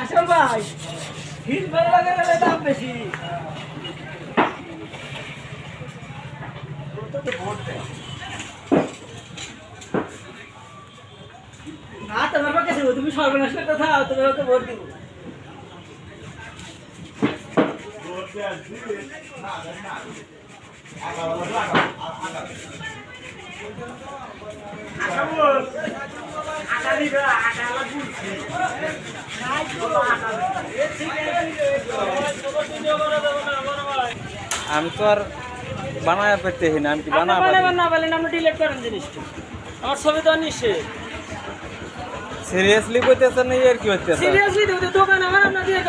আসল ভাই হিট ভালো লাগে দাম বেশি না তোমার কাছে তুমি সর্বনাশ করতে থাও তোমার ওকে ভোট দিব আমি তো আর বানায় পেতেছি না, আমি কি বানাবো না বলেন আপনি ডিলিট করেন জিনিসটা আমার ছবি তো নিষেধ সিরিয়াসলি কইতেছেন না আর কি হইতেছে সিরিয়াসলি দোকান আমার আপনার দিয়ে